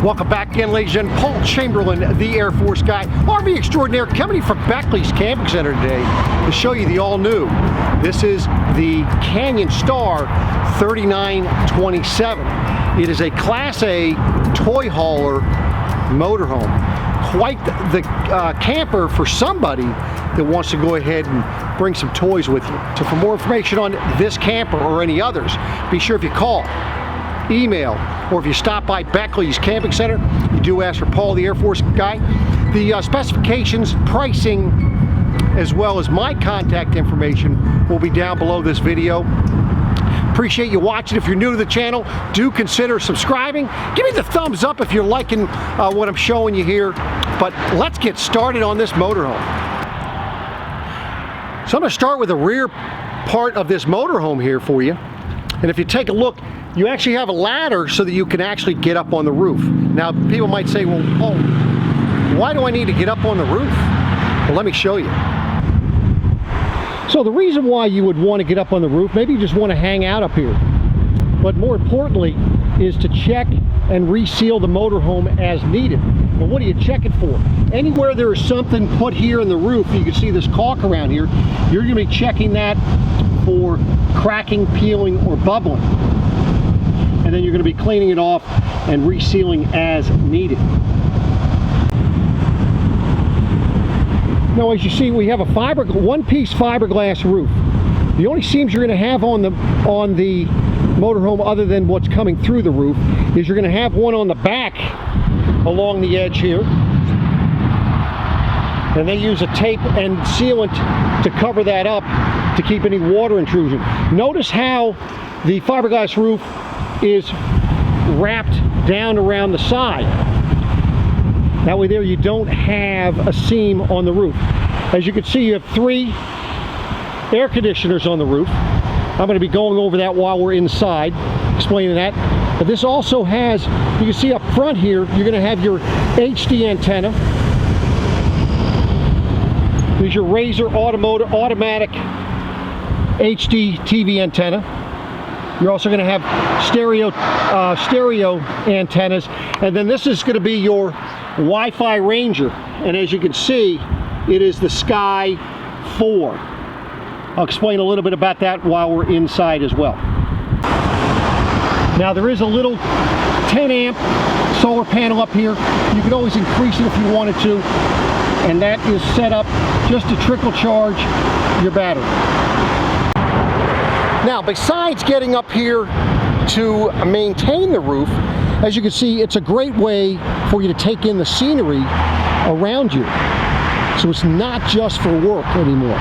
Welcome back again, ladies and gentlemen. Paul Chamberlain, the Air Force guy, RV extraordinaire, coming from Beckley's Camping Center today to show you the all-new. This is the Canyon Star 3927. It is a Class A toy hauler motorhome. Quite the camper for somebody that wants to go ahead and bring some toys with you. So for more information on this camper or any others, be sure if you call, email, or if you stop by Beckley's Camping Center, you do ask for Paul, the Air Force guy. The specifications, pricing, as well as my contact information will be down below this video. Appreciate you watching. If you're new to the channel, do consider subscribing. Give me the thumbs up if you're liking what I'm showing you here. But let's get started on this motorhome. So I'm going to start with the rear part of this motorhome here for you. And if you take a look, you actually have a ladder so that you can actually get up on the roof. Now, people might say, well, oh, why do I need to get up on the roof? Well, let me show you. So the reason why you would want to get up on the roof, maybe you just want to hang out up here. But more importantly, is to check and reseal the motorhome as needed. Well, what are you checking for? Anywhere there is something put here in the roof, you can see this caulk around here, you're going to be checking that for cracking, peeling, or bubbling. And then you're going to be cleaning it off and resealing as needed. Now, as you see, we have a one-piece fiberglass roof. The only seams you're going to have on the motorhome, other than what's coming through the roof, is you're going to have one on the back along the edge here. And they use a tape and sealant to cover that up to keep any water intrusion. Notice how the fiberglass roof is wrapped down around the side. That way there you don't have a seam on the roof. As you can see, you have 3 air conditioners on the roof. I'm going to be going over that while we're inside, explaining that. But this also has, you can see up front here, you're going to have your HD antenna. There's your Razor automatic HD TV antenna. You're also going to have stereo antennas, and then this is going to be your Wi-Fi Ranger, and as you can see, it is the Sky 4. I'll explain a little bit about that while we're inside as well. Now there is a little 10 amp solar panel up here. You can always increase it if you wanted to, and that is set up just to trickle charge your battery. Now, besides getting up here to maintain the roof, as you can see, it's a great way for you to take in the scenery around you. So it's not just for work anymore.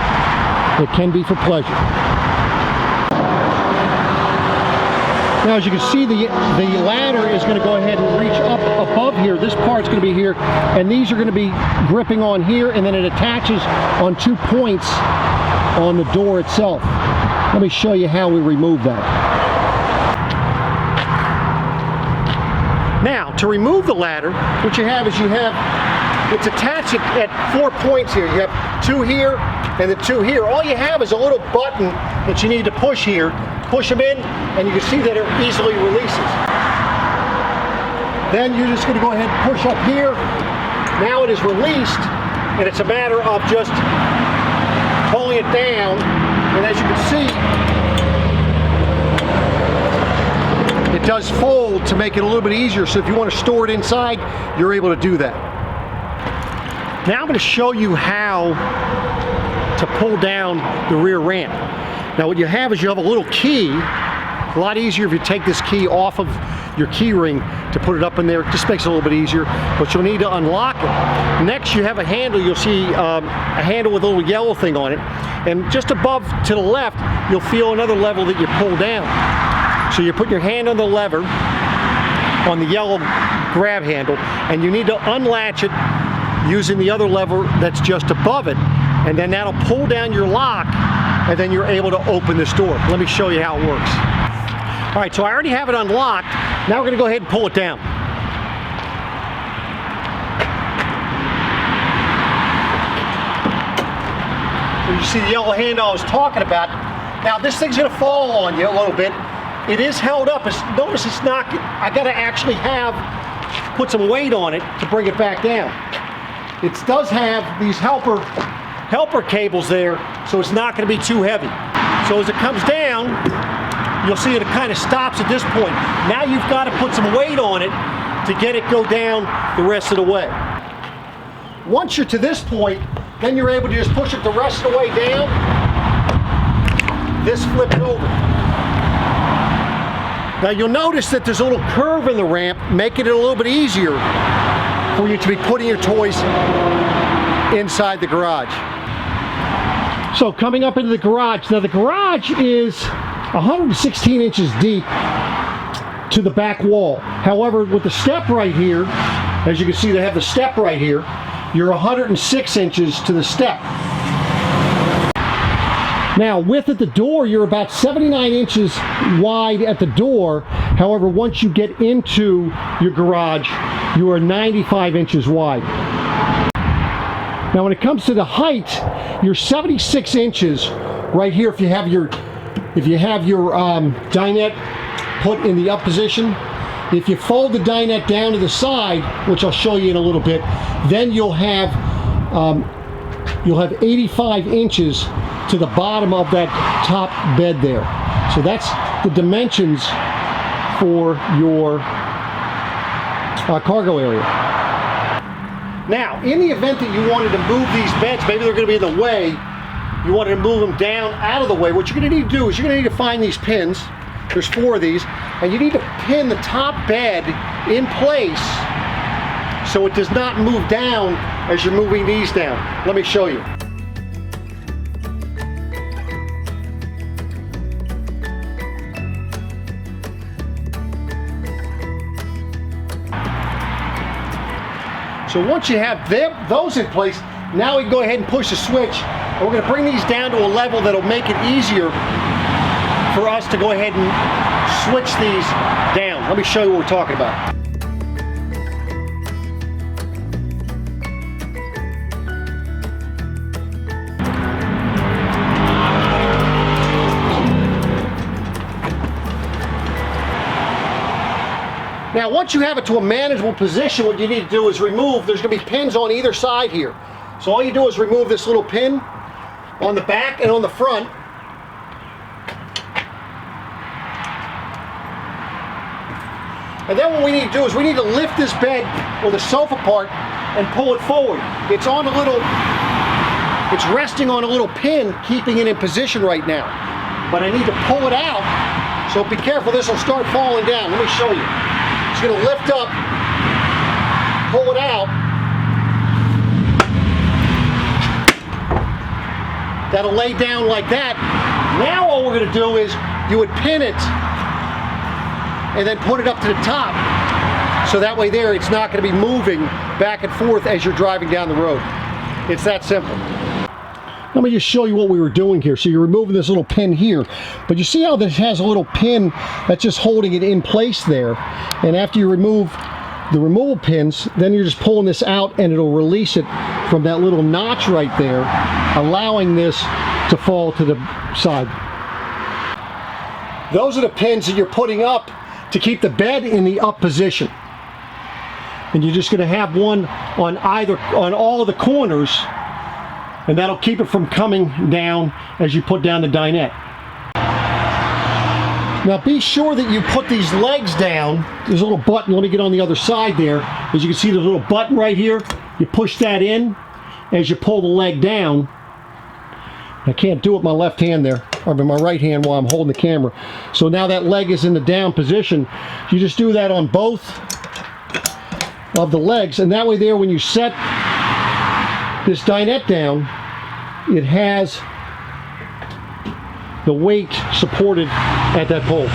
It can be for pleasure. Now, as you can see, the ladder is going to go ahead and reach up above here. This part's going to be here, and these are going to be gripping on here, and then it attaches on 2 points on the door itself. Let me show you how we remove that. Now, to remove the ladder, what you have is it's attached at 4 points here. You have 2 here and the 2 here. All you have is a little button that you need to push here. Push them in, and you can see that it easily releases. Then you're just going to go ahead and push up here. Now it is released, and it's a matter of just pulling it down. And as you can see, it does fold to make it a little bit easier. So if you want to store it inside, you're able to do that. Now I'm going to show you how to pull down the rear ramp. Now what you have is you have a little key. A lot easier if you take this key off of your key ring to put it up in there. It just makes it a little bit easier, but you'll need to unlock it. Next, you have a handle. You'll see a handle with a little yellow thing on it. And just above to the left, you'll feel another lever that you pull down. So you put your hand on the lever, on the yellow grab handle, and you need to unlatch it using the other lever that's just above it. And then that'll pull down your lock, and then you're able to open this door. Let me show you how it works. All right, so I already have it unlocked. Now we're going to go ahead and pull it down. You see the yellow handle I was talking about. Now this thing's going to fall on you a little bit. It is held up. Notice it's not, I got to actually have put some weight on it to bring it back down. It does have these helper cables there, so it's not going to be too heavy. So as it comes down, you'll see it kind of stops at this point. Now you've got to put some weight on it to get it go down the rest of the way. Once you're to this point, then you're able to just push it the rest of the way down. This flips over. Now you'll notice that there's a little curve in the ramp, making it a little bit easier for you to be putting your toys inside the garage. So coming up into the garage, now the garage is 116 inches deep to the back wall. However, with the step right here, as you can see, they have the step right here, you're 106 inches to the step. Now, width at the door, you're about 79 inches wide at the door. However, once you get into your garage, you are 95 inches wide. Now, when it comes to the height, you're 76 inches right here if you have your dinette put in the up position. If you fold the dinette down to the side, which I'll show you in a little bit, then you'll have 85 inches to the bottom of that top bed there. So that's the dimensions for your cargo area. Now, in the event that you wanted to move these beds, maybe they're going to be in the way, you wanted to move them down out of the way, what you're going to need to do is you're going to need to find these pins. There's 4 of these, and you need to pin the top bed in place so it does not move down as you're moving these down. Let me show you. So once you have those in place, now we can go ahead and push the switch, and we're going to bring these down to a level that'll make it easier for us to go ahead and switch these down. Let me show you what we're talking about. Now, once you have it to a manageable position, what you need to do is remove, there's going to be pins on either side here. So all you do is remove this little pin on the back and on the front. And then what we need to do is we need to lift this bed or the sofa part and pull it forward. It's resting on a little pin, keeping it in position right now. But I need to pull it out, so be careful, this will start falling down. Let me show you. It's going to lift up, pull it out. That'll lay down like that. Now all we're going to do is you would pin it and then put it up to the top. So that way there, it's not going to be moving back and forth as you're driving down the road. It's that simple. Let me just show you what we were doing here. So you're removing this little pin here, but you see how this has a little pin that's just holding it in place there. And after you remove the removal pins, then you're just pulling this out and it'll release it from that little notch right there, allowing this to fall to the side. Those are the pins that you're putting up to keep the bed in the up position. And you're just going to have one on all of the corners, and that'll keep it from coming down as you put down the dinette. Now be sure that you put these legs down. There's a little button, let me get on the other side there. As you can see, there's a little button right here. You push that in as you pull the leg down. I can't do it with my left hand there, or with my right hand while I'm holding the camera. So now that leg is in the down position. You just do that on both of the legs, and that way there, when you set this dinette down, it has the weight supported at that pole.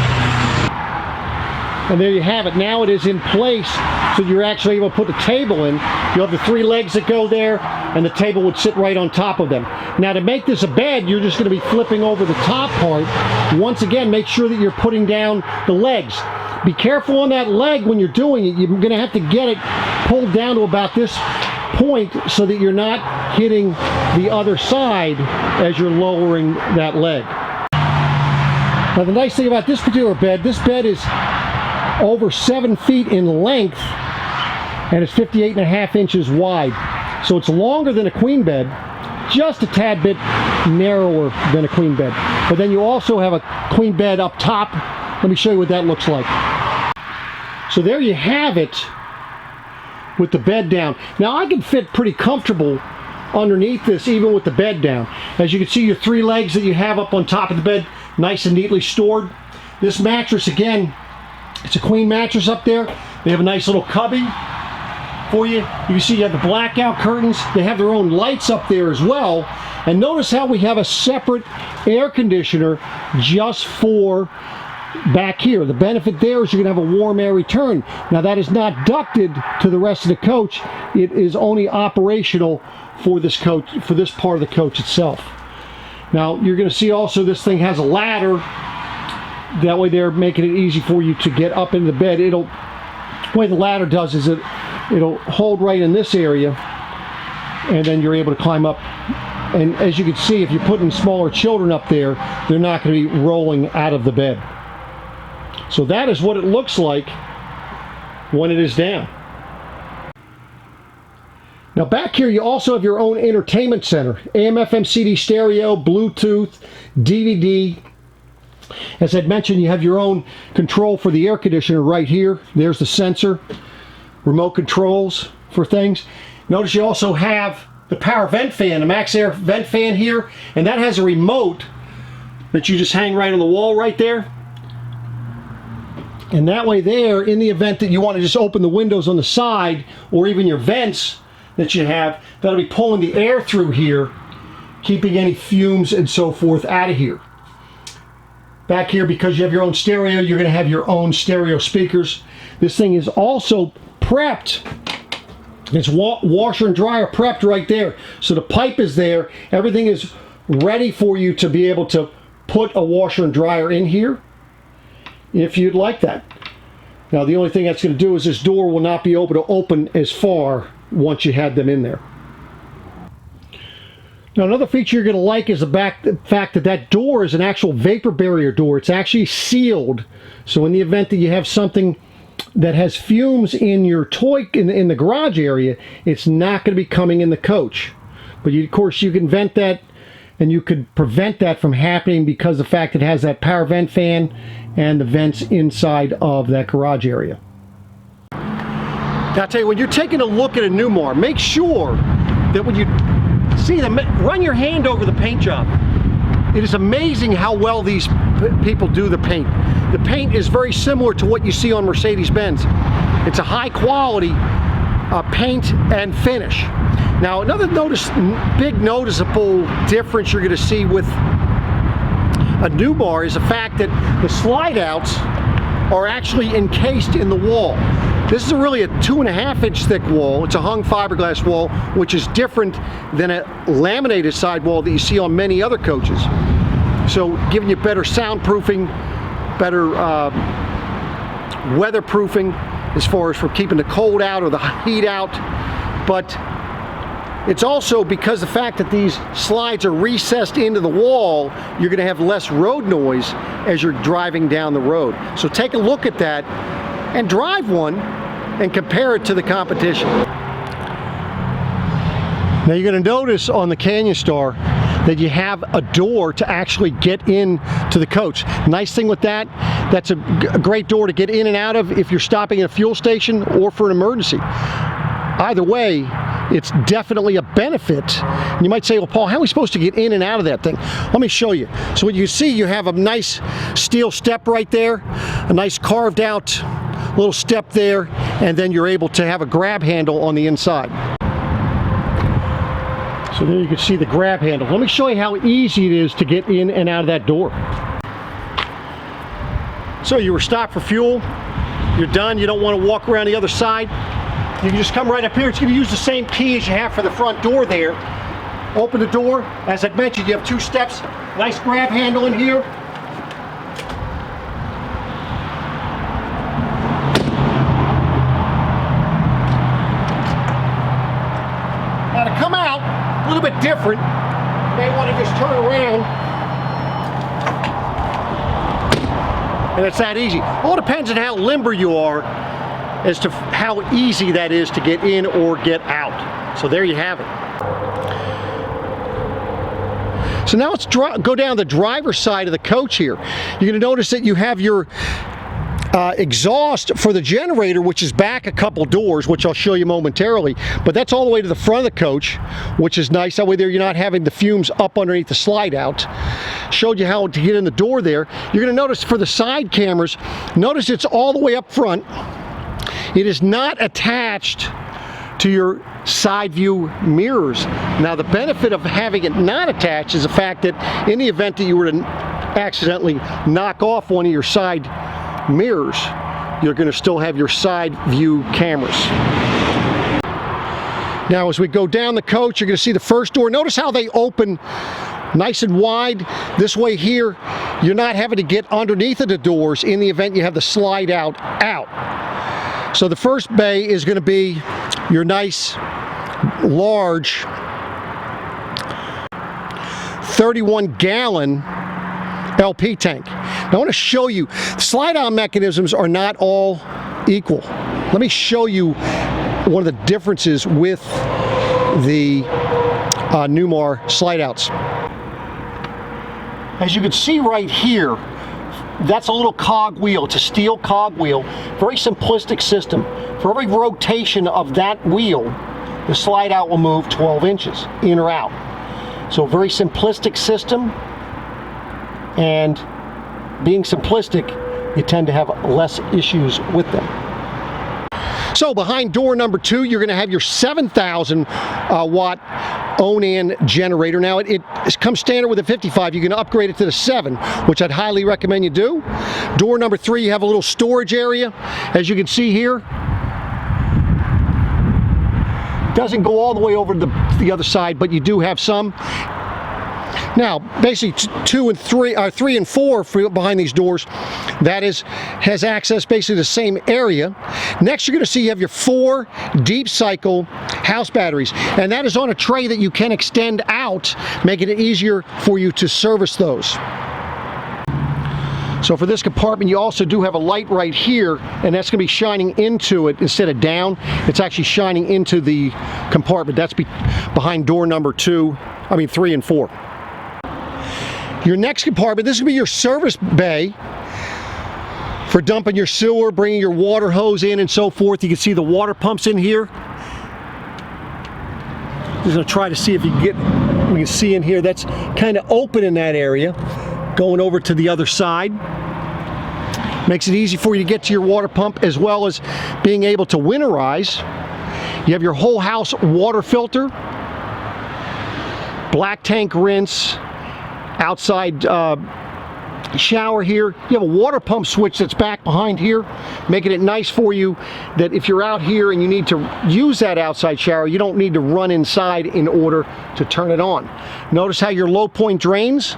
And there you have it. Now it is in place, so you're actually able to put the table in. You have the 3 legs that go there, and the table would sit right on top of them. Now to make this a bed, you're just going to be flipping over the top part. Once again, make sure that you're putting down the legs. Be careful on that leg when you're doing it. You're going to have to get it pulled down to about this point so that you're not hitting the other side as you're lowering that leg. Now the nice thing about this particular bed, this bed is over 7 feet in length, and it's 58.5 inches wide. So it's longer than a queen bed, just a tad bit narrower than a queen bed. But then you also have a queen bed up top. Let me show you what that looks like. So there you have it with the bed down. Now I can fit pretty comfortable underneath this even with the bed down. As you can see, your 3 legs that you have up on top of the bed, nice and neatly stored. This mattress, again, it's a queen mattress up there. They have a nice little cubby for you. You can see you have the blackout curtains. They have their own lights up there as well. And notice how we have a separate air conditioner just for back here. The benefit there is you're going to have a warm air return. Now that is not ducted to the rest of the coach. It is only operational for this coach, for this part of the coach itself. Now you're going to see also this thing has a ladder. That way they're making it easy for you to get up into the bed. The way the ladder does is it'll hold right in this area, and then you're able to climb up. And as you can see, if you're putting smaller children up there, they're not going to be rolling out of the bed. So that is what it looks like when it is down. Now back here you also have your own entertainment center. AM, FM, CD, stereo, Bluetooth, DVD. As I'd mentioned, you have your own control for the air conditioner right here. There's the sensor, remote controls for things. Notice you also have the power vent fan, the max air vent fan here, and that has a remote that you just hang right on the wall right there. And that way there, in the event that you want to just open the windows on the side, or even your vents that you have, that'll be pulling the air through here, keeping any fumes and so forth out of here. Back here, because you have your own stereo, you're going to have your own stereo speakers. This thing is also prepped. It's washer and dryer prepped right there. So the pipe is there. Everything is ready for you to be able to put a washer and dryer in here if you'd like that. Now the only thing that's going to do is this door will not be able to open as far once you had them in there. Now another feature you're going to like is the fact that that door is an actual vapor barrier door. It's actually sealed. So in the event that you have something that has fumes in your in the garage area, it's not going to be coming in the coach. But of course you can vent that, and you could prevent that from happening because of the fact it has that power vent fan and the vents inside of that garage area. Now I'll tell you, when you're taking a look at a Newmar, make sure that when you see them, run your hand over the paint job. It is amazing how well these people do the paint. The paint is very similar to what you see on Mercedes-Benz. It's a high quality paint and finish. Now another big noticeable difference you're going to see with a Newmar is the fact that the slide outs are actually encased in the wall. This is really a 2.5-inch thick wall. It's a hung fiberglass wall, which is different than a laminated sidewall that you see on many other coaches. So giving you better soundproofing, better weatherproofing as far as for keeping the cold out or the heat out. But it's also because the fact that these slides are recessed into the wall, you're going to have less road noise as you're driving down the road. So take a look at that and drive one and compare it to the competition. Now you're going to notice on the Canyon Star that you have a door to actually get in to the coach. Nice thing with that, that's a great door to get in and out of if you're stopping at a fuel station or for an emergency. Either way, it's definitely a benefit. And you might say, well, Paul, how are we supposed to get in and out of that thing? Let me show you. So what you see, you have a nice steel step right there, a nice carved out little step there, and then you're able to have a grab handle on the inside. So there you can see the grab handle. Let me show you how easy it is to get in and out of that door. So you were stopped for fuel, you're done, you don't want to walk around the other side. You can just come right up here. It's going to use the same key as you have for the front door there. Open the door. As I mentioned, you have 2 steps. Nice grab handle in here. Now to come out, a little bit different. You may want to just turn around. And it's that easy. All depends on how limber you are as to how easy that is to get in or get out. So there you have it. So now let's go down the driver's side of the coach here. You're going to notice that you have your exhaust for the generator, which is back a couple doors, which I'll show you momentarily, but that's all the way to the front of the coach, which is nice. That way there you're not having the fumes up underneath the slide out. Showed you how to get in the door there. You're going to notice for the side cameras, notice it's all the way up front. It is not attached to your side view mirrors. Now the benefit of having it not attached is the fact that in the event that you were to accidentally knock off one of your side mirrors, you're going to still have your side view cameras. Now as we go down the coach, you're going to see the first door. Notice how they open nice and wide. This way here, you're not having to get underneath of the doors in the event you have the slide out. So the first bay is going to be your nice large 31-gallon LP tank. Now I want to show you, slide out mechanisms are not all equal. Let me show you one of the differences with the Newmar slide outs. As you can see right here, that's a little cog wheel. It's a steel cog wheel. Very simplistic system. For every rotation of that wheel, the slide out will move 12 inches in or out. So very simplistic system, and being simplistic, you tend to have less issues with them. So behind door number 2, you're going to have your 7,000 watt Onan generator. Now it comes standard with a 55. You can upgrade it to the 7, which I'd highly recommend you do. Door number 3, you have a little storage area. As you can see here, doesn't go all the way over to the other side, but you do have some. Now, basically 3 and 4 for behind these doors, that has access basically the same area. Next, you're going to see you have your 4 deep cycle house batteries, and that is on a tray that you can extend out, making it easier for you to service those. So for this compartment, you also do have a light right here, and that's going to be shining into it instead of down. It's actually shining into the compartment. That's behind door number 3 and 4. Your next compartment, this will be your service bay for dumping your sewer, bringing your water hose in and so forth. You can see the water pumps in here. Just going to try to see if we can see in here. That's kind of open in that area. Going over to the other side. Makes it easy for you to get to your water pump, as well as being able to winterize. You have your whole house water filter, black tank rinse, outside shower here. You have a water pump switch that's back behind here, making it nice for you that if you're out here and you need to use that outside shower, you don't need to run inside in order to turn it on. Notice how your low point drains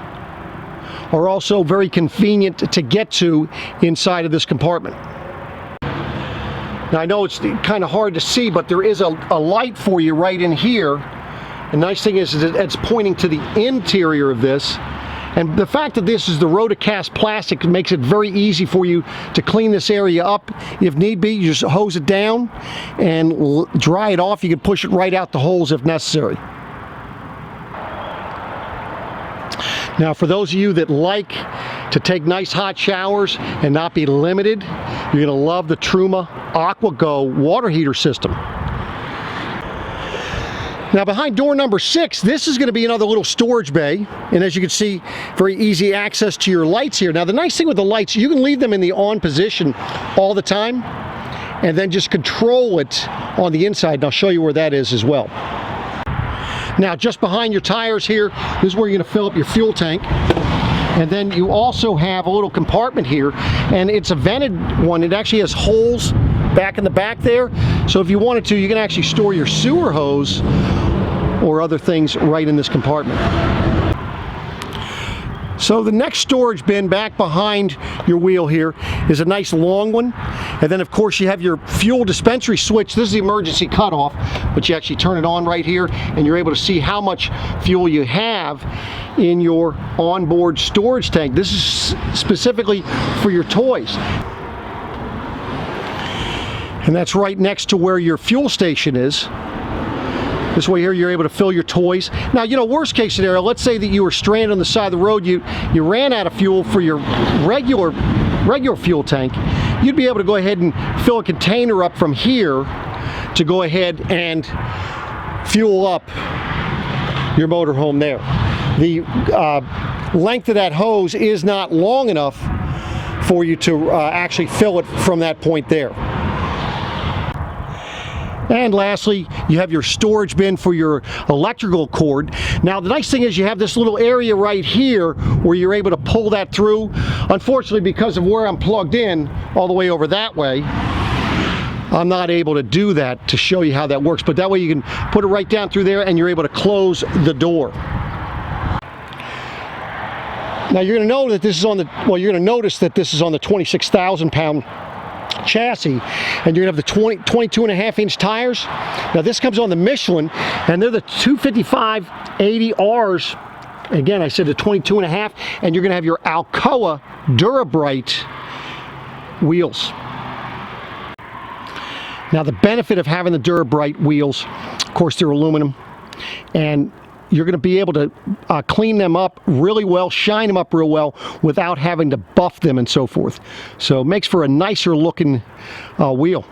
are also very convenient to get to inside of this compartment. Now I know it's kind of hard to see, but there is a light for you right in here. The nice thing is that it's pointing to the interior of this, and the fact that this is the Rotocast plastic makes it very easy for you to clean this area up. If need be, you just hose it down and dry it off. You can push it right out the holes if necessary. Now for those of you that like to take nice hot showers and not be limited, you're going to love the Truma AquaGo water heater system. Now behind door number 6, this is going to be another little storage bay, and as you can see, very easy access to your lights here. Now the nice thing with the lights, you can leave them in the on position all the time and then just control it on the inside, and I'll show you where that is as well. Now just behind your tires here, this is where you're going to fill up your fuel tank. And then you also have a little compartment here, and it's a vented one. It actually has holes back in the back there. So if you wanted to, you can actually store your sewer hose or other things right in this compartment. So the next storage bin back behind your wheel here is a nice long one. And then of course you have your fuel dispensary switch. This is the emergency cutoff, but you actually turn it on right here and you're able to see how much fuel you have in your onboard storage tank. This is specifically for your toys. And that's right next to where your fuel station is. This way here you're able to fill your toys. Now, you know, worst case scenario, let's say that you were stranded on the side of the road, you ran out of fuel for your regular fuel tank. You'd be able to go ahead and fill a container up from here to go ahead and fuel up your motorhome there. The length of that hose is not long enough for you to actually fill it from that point there. And lastly, you have your storage bin for your electrical cord. Now, the nice thing is you have this little area right here where you're able to pull that through. Unfortunately, because of where I'm plugged in all the way over that way, I'm not able to do that to show you how that works. But that way you can put it right down through there and you're able to close the door. Now, you're going to know that this is on the, well, you're going to notice that this is on the 26,000 pound chassis, and you're gonna have the 22.5-inch tires. Now this comes on the Michelin, and they're the 255/80Rs. Again, I said the 22.5, and you're gonna have your Alcoa Durabrite wheels. Now the benefit of having the Durabrite wheels, of course, they're aluminum, and you're going to be able to clean them up really well, shine them up real well without having to buff them and so forth. So it makes for a nicer looking wheel.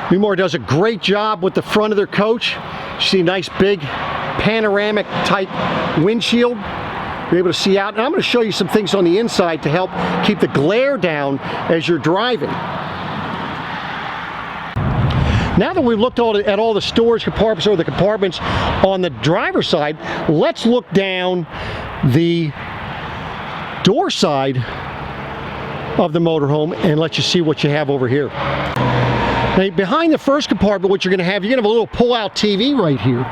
Newmar does a great job with the front of their coach. You see a nice big panoramic type windshield. You're able to see out, and I'm going to show you some things on the inside to help keep the glare down as you're driving. Now that we've looked at all the storage compartments or the compartments on the driver's side, let's look down the door side of the motorhome and let you see what you have over here. Now, behind the first compartment, what you're going to have a little pull-out TV right here.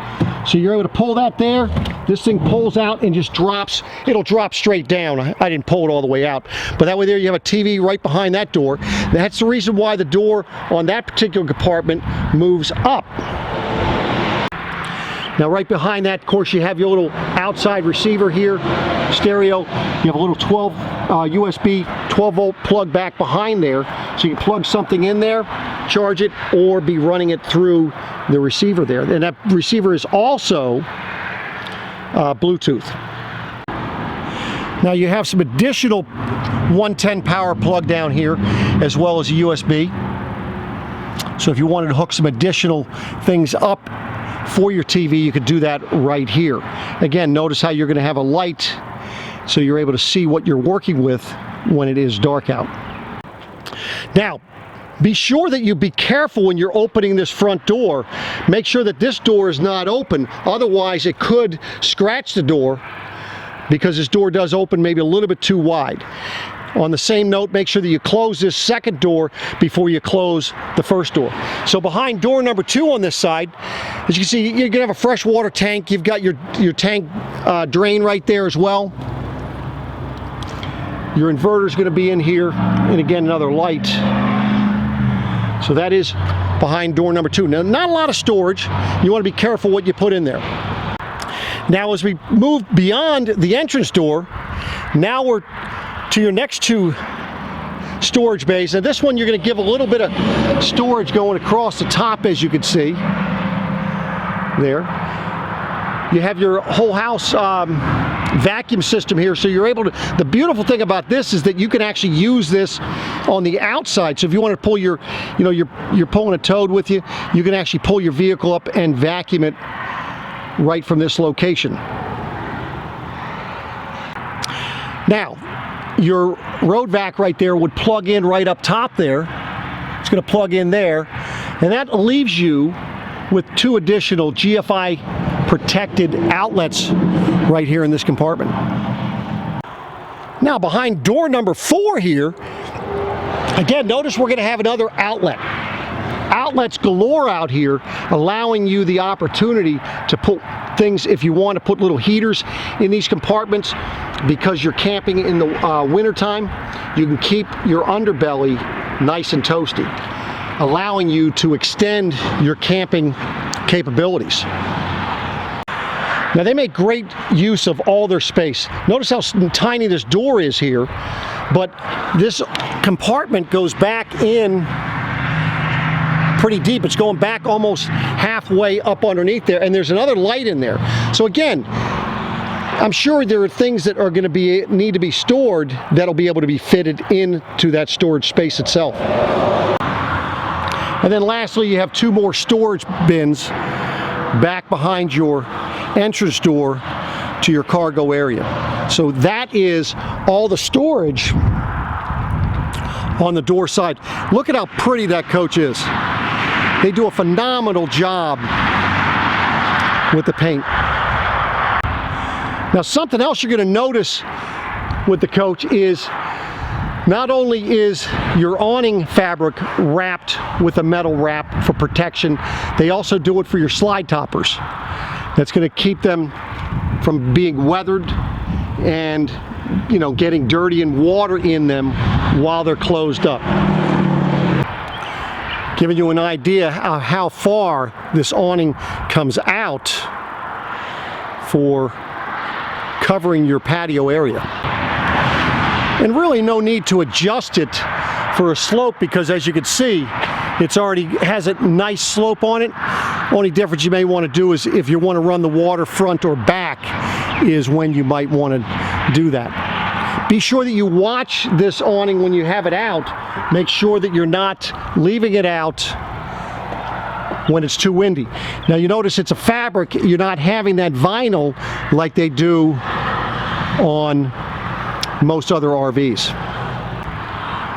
So you're able to pull that there. This thing pulls out and just drops. It'll drop straight down. I didn't pull it all the way out. But that way there you have a TV right behind that door. That's the reason why the door on that particular compartment moves up. Now right behind that, of course, you have your little outside receiver here, stereo. You have a little USB 12-volt plug back behind there. So you can plug something in there, charge it, or be running it through the receiver there. And that receiver is also Bluetooth. Now you have some additional 110 power plug down here, as well as a USB. So if you wanted to hook some additional things up for your TV, you could do that right here. Again, notice how you're going to have a light so you're able to see what you're working with when it is dark out. Now, be sure that you be careful when you're opening this front door. Make sure that this door is not open, otherwise it could scratch the door, because this door does open maybe a little bit too wide. On the same note, make sure that you close this second door before you close the first door. So behind door number 2 on this side, as you can see, you're gonna have a fresh water tank. You've got your tank drain right there as well. Your inverter is gonna be in here, and again, another light. So that is behind door number 2. Now, not a lot of storage. You want to be careful what you put in there. Now, as we move beyond the entrance door, now we're to your next 2 storage bays. And this one, you're going to give a little bit of storage going across the top, as you can see there. You have your whole house vacuum system here, so you're able to, the beautiful thing about this is that you can actually use this on the outside. So if you want to pull your, you're pulling a toad with you, you can actually pull your vehicle up and vacuum it right from this location. Now, your road vac right there would plug in right up top there. It's going to plug in there, and that leaves you with 2 additional GFI protected outlets right here in this compartment. Now behind door number 4 here, again, notice we're going to have another outlet. Outlets galore out here, allowing you the opportunity to put things, if you want to put little heaters in these compartments, because you're camping in the wintertime, you can keep your underbelly nice and toasty, allowing you to extend your camping capabilities. Now they make great use of all their space. Notice how tiny this door is here, but this compartment goes back in pretty deep. It's going back almost halfway up underneath there, and there's another light in there. So again, I'm sure there are things that are going to need to be stored that'll be able to be fitted into that storage space itself. And then lastly, you have 2 more storage bins back behind your entrance door to your cargo area. So that is all the storage on the door side. Look at how pretty that coach is. They do a phenomenal job with the paint. Now, something else you're going to notice with the coach is not only is your awning fabric wrapped with a metal wrap for protection, they also do it for your slide toppers. That's going to keep them from being weathered and, you know, getting dirty and water in them while they're closed up. Giving you an idea of how far this awning comes out for covering your patio area. And really no need to adjust it for a slope, because as you can see, it's already has a nice slope on it. Only difference you may want to do is if you want to run the water front or back is when you might want to do that. Be sure that you watch this awning when you have it out. Make sure that you're not leaving it out when it's too windy. Now you notice it's a fabric, you're not having that vinyl like they do on most other RVs.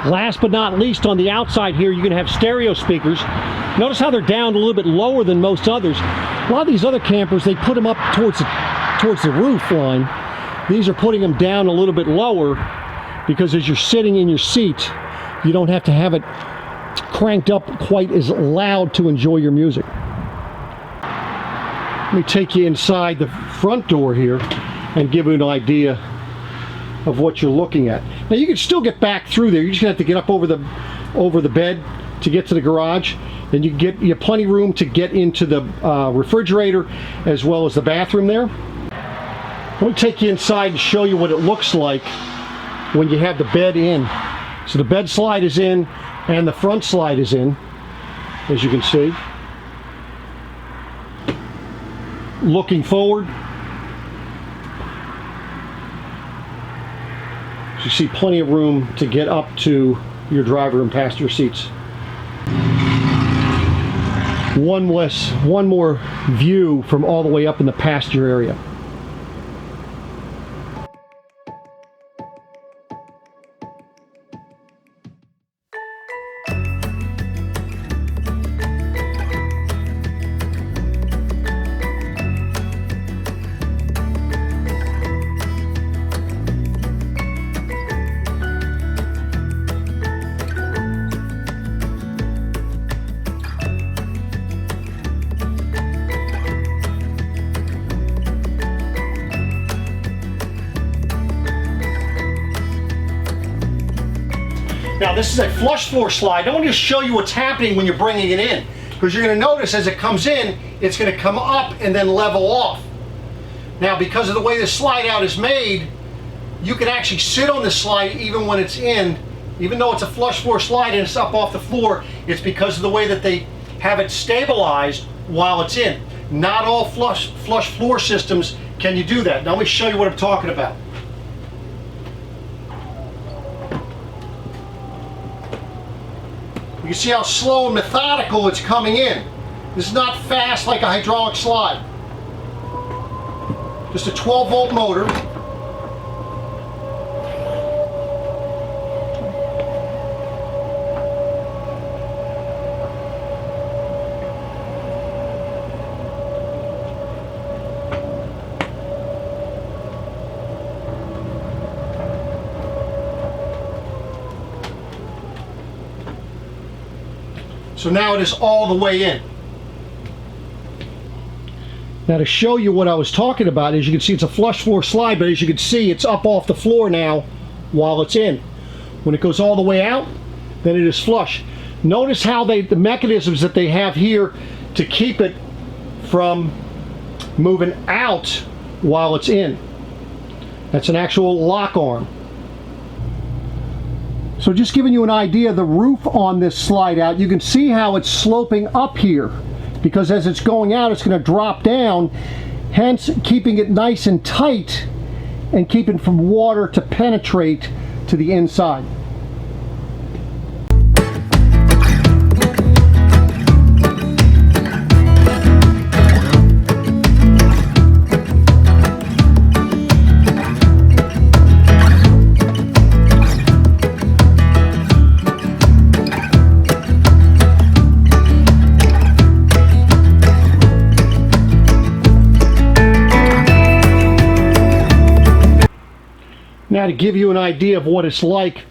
Last but not least, on the outside here, you're going to have stereo speakers. Notice how they're down a little bit lower than most others. A lot of these other campers, they put them up towards the roof line. These are putting them down a little bit lower because as you're sitting in your seat, you don't have to have it cranked up quite as loud to enjoy your music. Let me take you inside the front door here and give you an idea of what you're looking at. Now you can still get back through there. You're just gonna have to get up over the bed to get to the garage. Then you have plenty of room to get into the refrigerator as well as the bathroom there. Let me take you inside and show you what it looks like when you have the bed in. So the bed slide is in and the front slide is in, as you can see. Looking forward, you see plenty of room to get up to your driver and passenger seats. One more view from all the way up in the passenger area. Now this is a flush floor slide. I want to just show you what's happening when you're bringing it in, because you're going to notice as it comes in, it's going to come up and then level off. Now because of the way this slide out is made, you can actually sit on this slide even when it's in. Even though it's a flush floor slide and it's up off the floor, it's because of the way that they have it stabilized while it's in. Not all flush floor systems can you do that. Now let me show you what I'm talking about. You see how slow and methodical it's coming in. This is not fast like a hydraulic slide. Just a 12-volt motor. So now it is all the way in. Now to show you what I was talking about, as you can see it's a flush floor slide, but as you can see it's up off the floor now while it's in. When it goes all the way out, then it is flush. Notice how the mechanisms that they have here to keep it from moving out while it's in. That's an actual lock arm. So just giving you an idea of the roof on this slide out, you can see how it's sloping up here, because as it's going out it's going to drop down, hence keeping it nice and tight and keeping from water to penetrate to the inside. Now, to give you an idea of what it's like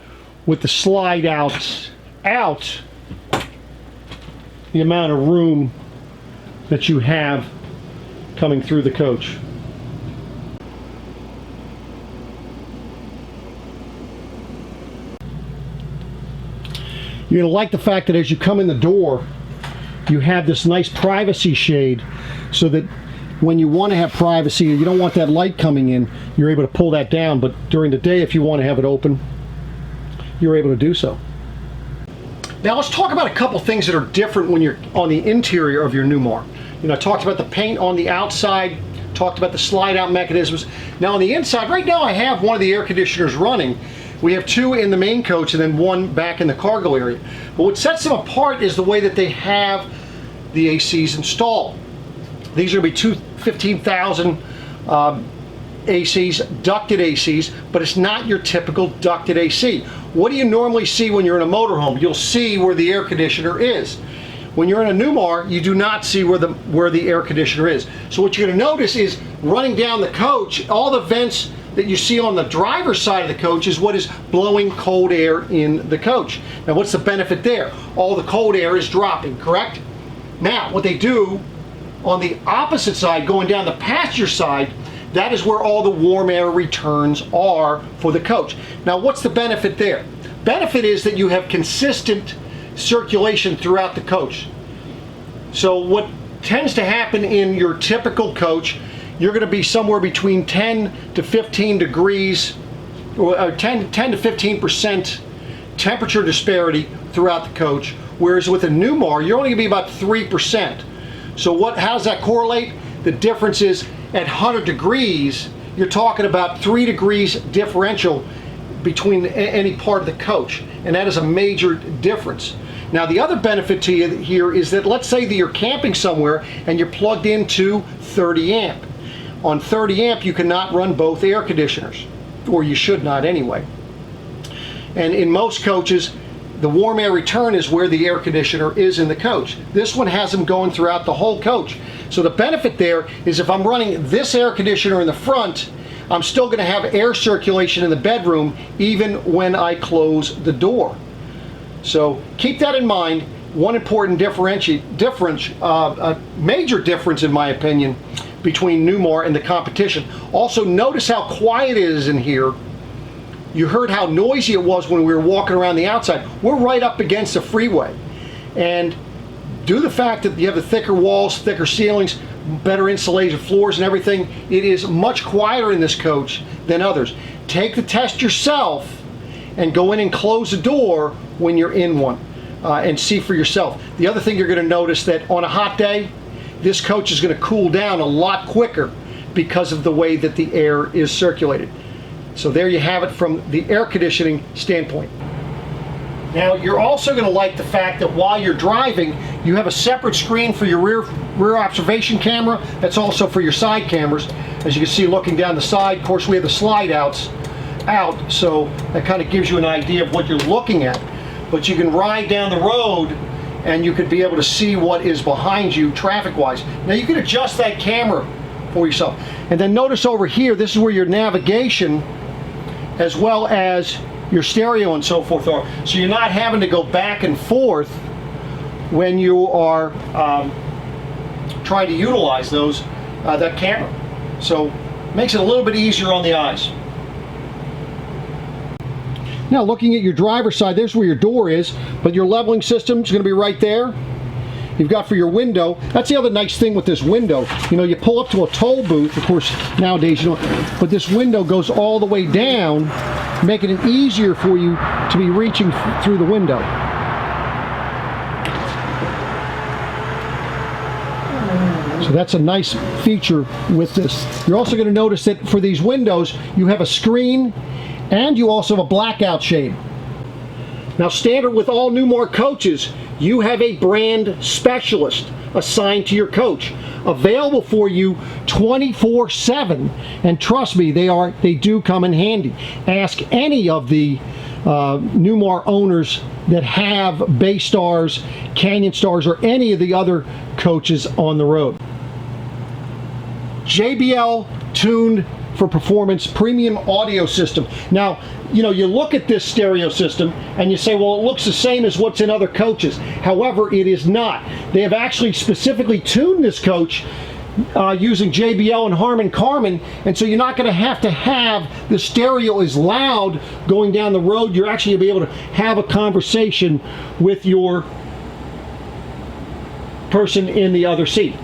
with the slide outs out, the amount of room that you have coming through the coach. You're going to like the fact that as you come in the door, you have this nice privacy shade, so that when you want to have privacy, you don't want that light coming in, you're able to pull that down. But during the day, if you want to have it open, you're able to do so. Now let's talk about a couple things that are different when you're on the interior of your Newmar. You know, I talked about the paint on the outside, talked about the slide out mechanisms. Now on the inside, right now I have one of the air conditioners running. We have two in the main coach and then one back in the cargo area. But what sets them apart is the way that they have the ACs installed. These are going to be two 15,000 ACs, ducted ACs, but it's not your typical ducted AC. What do you normally see when you're in a motorhome? You'll see where the air conditioner is. When you're in a Newmar, you do not see where the air conditioner is. So what you're going to notice is running down the coach, all the vents that you see on the driver's side of the coach is what is blowing cold air in the coach. Now what's the benefit there? All the cold air is dropping, correct? Now what they do on the opposite side, going down the passenger side, that is where all the warm air returns are for the coach. Now what's the benefit there? Benefit is that you have consistent circulation throughout the coach. So what tends to happen in your typical coach, you're going to be somewhere between 10 to 15 degrees, or 10 to 15% temperature disparity throughout the coach, whereas with a Newmar, you're only going to be about 3%. So how does that correlate? The difference is at 100 degrees, you're talking about 3 degrees differential between any part of the coach, and that is a major difference. Now the other benefit to you here is that let's say that you're camping somewhere and you're plugged into 30 amp. On 30 amp you cannot run both air conditioners, or you should not anyway. And in most coaches, the warm air return is where the air conditioner is in the coach. This one has them going throughout the whole coach. So the benefit there is if I'm running this air conditioner in the front, I'm still going to have air circulation in the bedroom even when I close the door. So keep that in mind. One important major difference in my opinion between Newmar and the competition. Also notice how quiet it is in here. You heard how noisy it was when we were walking around the outside. We're right up against the freeway. And due to the fact that you have the thicker walls, thicker ceilings, better insulated floors and everything, it is much quieter in this coach than others. Take the test yourself and go in and close the door when you're in one and see for yourself. The other thing you're going to notice that on a hot day, this coach is going to cool down a lot quicker because of the way that the air is circulated. So there you have it from the air conditioning standpoint. Now you're also going to like the fact that while you're driving, you have a separate screen for your rear observation camera. That's also for your side cameras. As you can see looking down the side, of course we have the slide outs out, so that kind of gives you an idea of what you're looking at. But you can ride down the road and you could be able to see what is behind you traffic-wise. Now you can adjust that camera for yourself. And then notice over here, this is where your navigation as well as your stereo and so forth are. So you're not having to go back and forth when you are trying to utilize that camera. So it makes it a little bit easier on the eyes. Now looking at your driver's side, there's where your door is, but your leveling system is going to be right there. you've got for your window. That's the other nice thing with this window. You know, you pull up to a toll booth, of course, nowadays you don't, but this window goes all the way down, making it easier for you to be reaching through the window. So that's a nice feature with this. You're also going to notice that for these windows, you have a screen and you also have a blackout shade. Now, standard with all Newmar coaches, you have a brand specialist assigned to your coach, available for you 24/7, and trust me, they do come in handy. Ask any of the Newmar owners that have Baystars, Canyon Stars, or any of the other coaches on the road. JBL tuned for performance premium audio system. Now, you know, you look at this stereo system and you say, well, it looks the same as what's in other coaches. However, it is not. They have actually specifically tuned this coach using JBL and Harman Kardon, and so you're not going to have the stereo is loud going down the road. You're actually going to be able to have a conversation with your person in the other seat.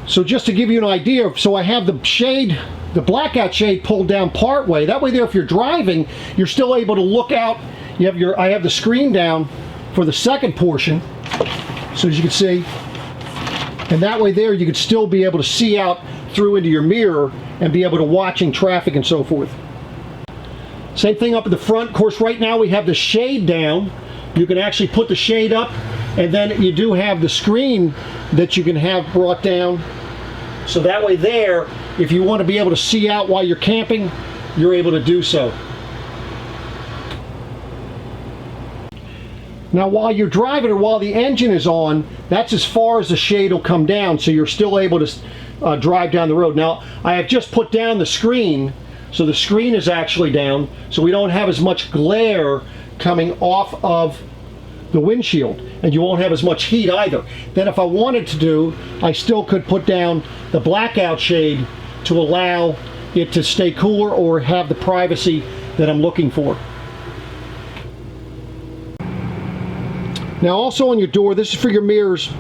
So just to give you an idea, so I have the shade, the blackout shade pulled down part way. That way there, if you're driving, you're still able to look out. You have I have the screen down for the second portion, so as you can see. And that way there, you could still be able to see out through into your mirror and be able to watching traffic and so forth. Same thing up at the front. Of course, right now we have the shade down. You can actually put the shade up, and then you do have the screen that you can have brought down. So that way there, if you want to be able to see out while you're camping, you're able to do so. Now, while you're driving or while the engine is on, that's as far as the shade will come down, so you're still able to drive down the road. Now, I have just put down the screen, so the screen is actually down, so we don't have as much glare coming off of the windshield, and you won't have as much heat either. Then if I wanted to do, I still could put down the blackout shade to allow it to stay cooler or have the privacy that I'm looking for. Now, also on your door, this is for your mirrors.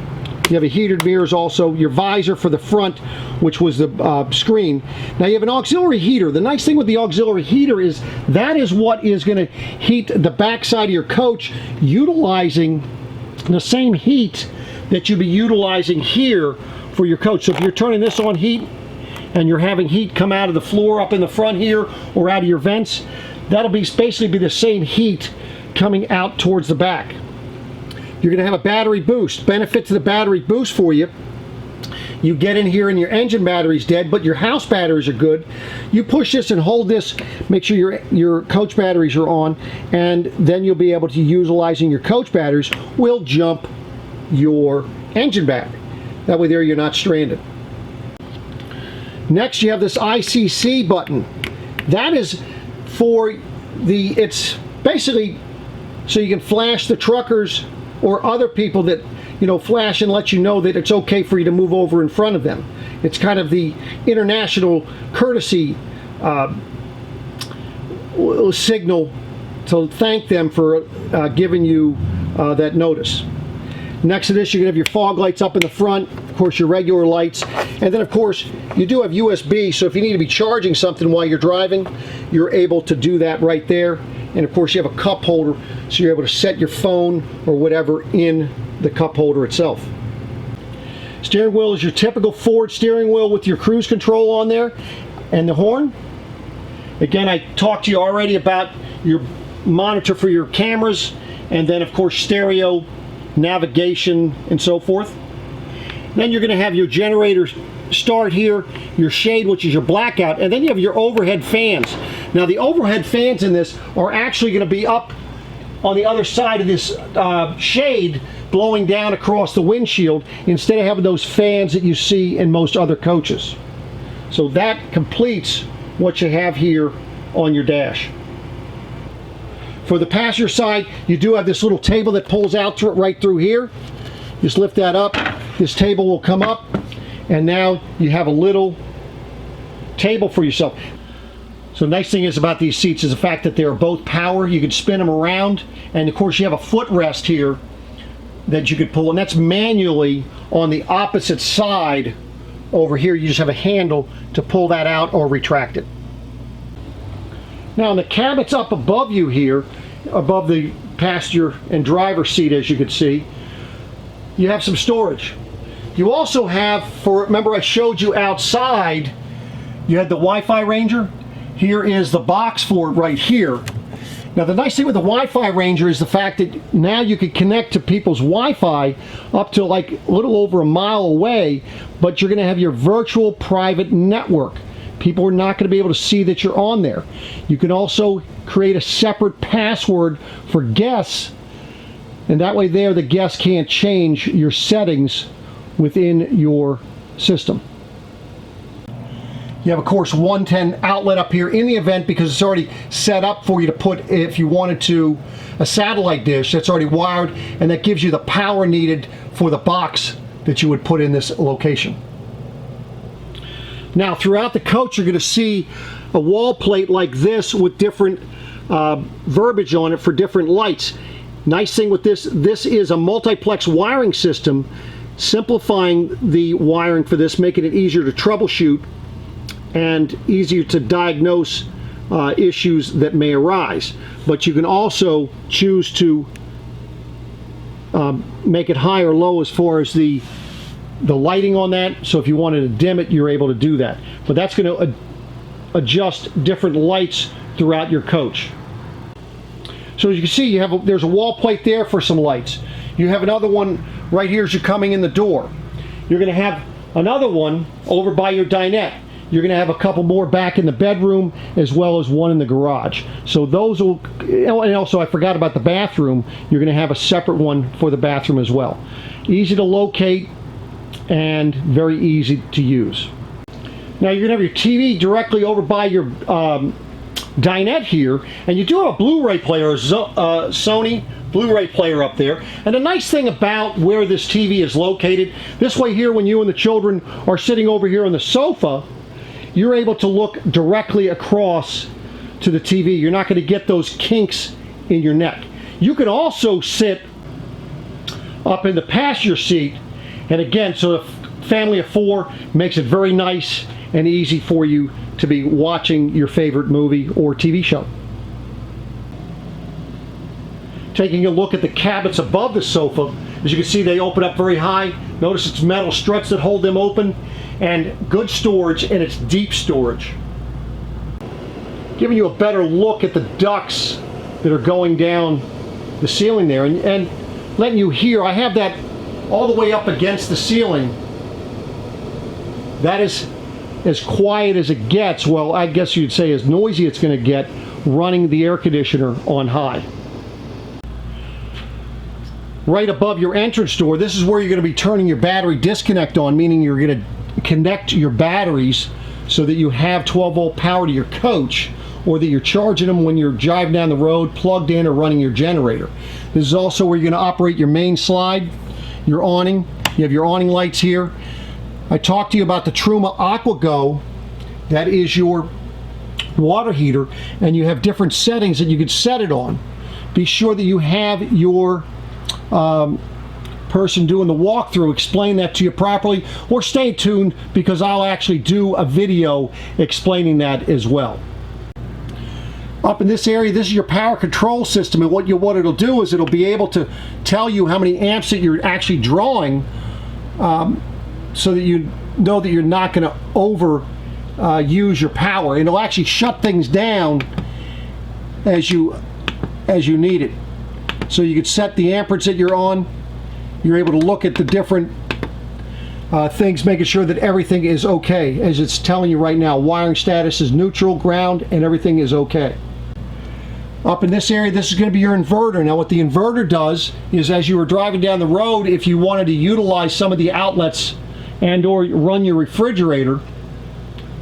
You have a heated mirrors also, your visor for the front, which was the screen. Now you have an auxiliary heater. The nice thing with the auxiliary heater is that is what is going to heat the back side of your coach, utilizing the same heat that you'll be utilizing here for your coach. So if you're turning this on heat and you're having heat come out of the floor up in the front here or out of your vents, that'll be basically be the same heat coming out towards the back. You're going to have a battery boost. Benefit to the battery boost for you. You get in here and your engine battery's dead, but your house batteries are good. You push this and hold this, make sure your coach batteries are on, and then you'll be able to, utilizing your coach batteries, will jump your engine battery. That way there you're not stranded. Next you have this ICC button. That is for it's basically so you can flash the truckers or other people that, you know, flash and let you know that it's okay for you to move over in front of them. It's kind of the international courtesy signal to thank them for giving you that notice. Next to this, you're going to have your fog lights up in the front, of course your regular lights, and then of course you do have USB, so if you need to be charging something while you're driving, you're able to do that right there. And of course you have a cup holder, so you're able to set your phone or whatever in the cup holder itself. Steering wheel is your typical Ford steering wheel with your cruise control on there, and the horn. Again, I talked to you already about your monitor for your cameras, and then of course stereo, navigation, and so forth. Then you're going to have your generator start here, your shade, which is your blackout, and then you have your overhead fans. Now the overhead fans in this are actually going to be up on the other side of this shade, blowing down across the windshield, instead of having those fans that you see in most other coaches. So that completes what you have here on your dash. For the passenger side, you do have this little table that pulls out right through here. Just lift that up. This table will come up, and now you have a little table for yourself. So the nice thing is about these seats is the fact that they are both power. You can spin them around, and of course you have a footrest here that you could pull, and that's manually on the opposite side over here. You just have a handle to pull that out or retract it. Now, in the cabinets up above you here, above the passenger and driver seat, as you can see, you have some storage. You also have, remember I showed you outside, you had the Wi-Fi Ranger. Here is the box for it right here. Now, the nice thing with the Wi-Fi Ranger is the fact that now you can connect to people's Wi-Fi up to like a little over a mile away, but you're going to have your virtual private network. People are not going to be able to see that you're on there. You can also create a separate password for guests, and that way there the guests can't change your settings within your system. You have, of course, 110 outlet up here in the event, because it's already set up for you to put, if you wanted to, a satellite dish that's already wired, and that gives you the power needed for the box that you would put in this location. Now, throughout the coach, you're going to see a wall plate like this with different verbiage on it for different lights. Nice thing with this is a multiplex wiring system, simplifying the wiring for this, making it easier to troubleshoot and easier to diagnose issues that may arise. But you can also choose to make it high or low as far as the lighting on that. So if you wanted to dim it, you're able to do that. But that's going to adjust different lights throughout your coach. So as you can see, there's a wall plate there for some lights. You have another one right here as you're coming in the door. You're going to have another one over by your dinette. You're going to have a couple more back in the bedroom, as well as one in the garage. So those will, and also I forgot about the bathroom. You're going to have a separate one for the bathroom as well. Easy to locate and very easy to use. Now you're going to have your TV directly over by your dinette here, and you do have a Blu-ray player, a Sony Blu-ray player up there. And the nice thing about where this TV is located, this way here, when you and the children are sitting over here on the sofa, you're able to look directly across to the TV. You're not going to get those kinks in your neck. You can also sit up in the passenger seat, and again, so a family of 4 makes it very nice and easy for you to be watching your favorite movie or TV show. Taking a look at the cabinets above the sofa, as you can see, they open up very high. Notice it's metal struts that hold them open, and good storage, and it's deep storage. Giving you a better look at the ducts that are going down the ceiling there, and letting you hear, I have that all the way up against the ceiling. That is as quiet as it gets. Well, I guess you'd say as noisy it's going to get running the air conditioner on high. Right above your entrance door, this is where you're going to be turning your battery disconnect on, meaning you're going to connect your batteries so that you have 12-volt power to your coach, or that you're charging them when you're driving down the road, plugged in, or running your generator. This is also where you're going to operate your main slide, your awning. You have your awning lights here. I talked to you about the Truma AquaGo. That is your water heater, and you have different settings that you can set it on. Be sure that you have your person doing the walkthrough explain that to you properly, or stay tuned, because I'll actually do a video explaining that as well. Up in this area, this is your power control system, and what it'll do is it'll be able to tell you how many amps that you're actually drawing, so that you know that you're not going to over use your power, and it'll actually shut things down as you need it. So you can set the amperage that you're on. You're able to look at the different things, making sure that everything is okay. As it's telling you right now, wiring status is neutral, ground, and everything is okay. Up in this area, this is going to be your inverter. Now what the inverter does is, as you were driving down the road, if you wanted to utilize some of the outlets and or run your refrigerator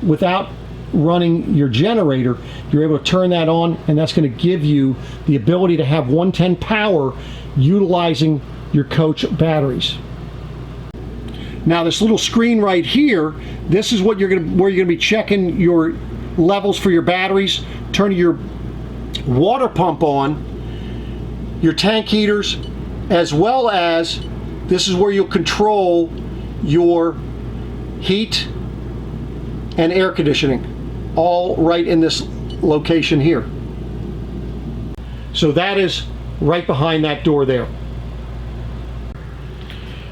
without running your generator, you're able to turn that on, and that's going to give you the ability to have 110 power utilizing your coach batteries. Now this little screen right here, this is what where you're going to be checking your levels for your batteries, turning your water pump on, your tank heaters, as well as this is where you'll control your heat and air conditioning, all right in this location here. So that is right behind that door there.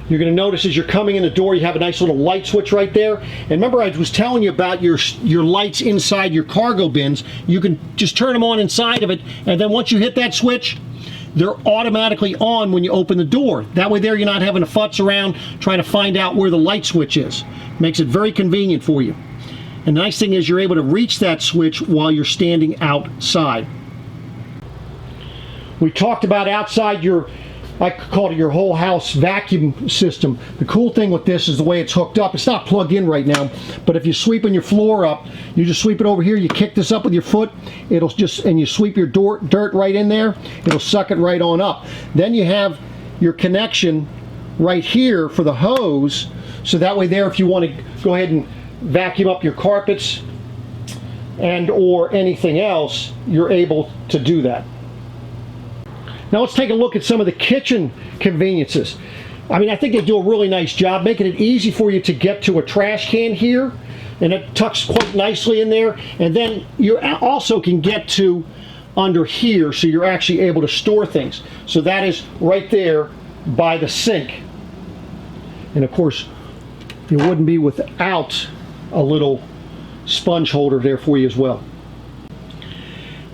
You're going to notice as you're coming in the door, you have a nice little light switch right there. And remember, I was telling you about your lights inside your cargo bins. You can just turn them on inside of it, and then once you hit that switch, they're automatically on when you open the door. That way there, you're not having to futz around trying to find out where the light switch is. Makes it very convenient for you. And the nice thing is you're able to reach that switch while you're standing outside. We talked about outside your, I call it your whole house vacuum system. The cool thing with this is the way it's hooked up. It's not plugged in right now, but if you're sweeping your floor up, you just sweep it over here, you kick this up with your foot, it'll just, and you sweep your dirt right in there, it'll suck it right on up. Then you have your connection right here for the hose, so that way there, if you want to go ahead and vacuum up your carpets and or anything else, you're able to do that. Now let's take a look at some of the kitchen conveniences. I mean, I think they do a really nice job making it easy for you to get to a trash can here, and it tucks quite nicely in there. And then you also can get to under here, so you're actually able to store things. So that is right there by the sink. And of course, you wouldn't be without a little sponge holder there for you as well.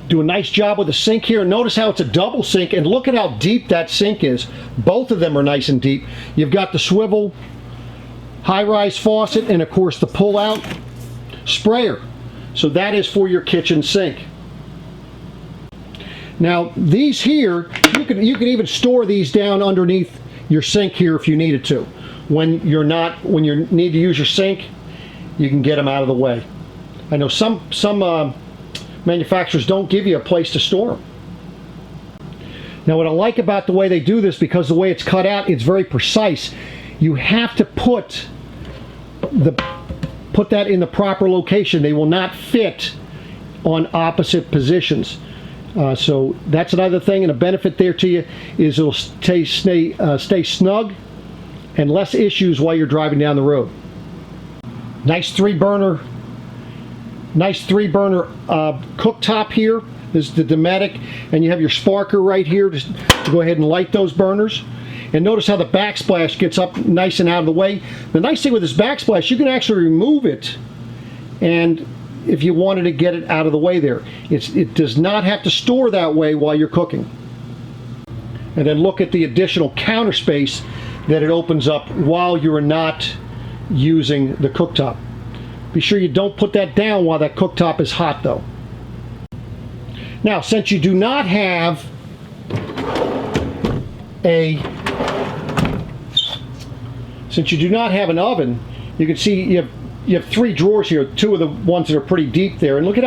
Do a nice job with the sink here. Notice how it's a double sink, and look at how deep that sink is. Both of them are nice and deep. You've got the swivel high-rise faucet and of course the pull-out sprayer. So that is for your kitchen sink. Now these here, you can even store these down underneath your sink here if you needed to. When you need to use your sink, you can get them out of the way. I know some manufacturers don't give you a place to store them. Now what I like about the way they do this, because the way it's cut out, it's very precise. You have to put that in the proper location. They will not fit on opposite positions. So that's another thing, and a benefit there to you is it'll stay snug and less issues while you're driving down the road. Nice three burner cooktop here. This is the Dometic, and you have your sparker right here to go ahead and light those burners. And notice how the backsplash gets up nice and out of the way. The nice thing with this backsplash, you can actually remove it, and if you wanted to get it out of the way there, it does not have to store that way while you're cooking. And then look at the additional counter space that it opens up while you're not using the cooktop. Be sure you don't put that down while that cooktop is hot though. Now, since you do not have an oven, you can see you have three drawers here, two of the ones that are pretty deep there, and look at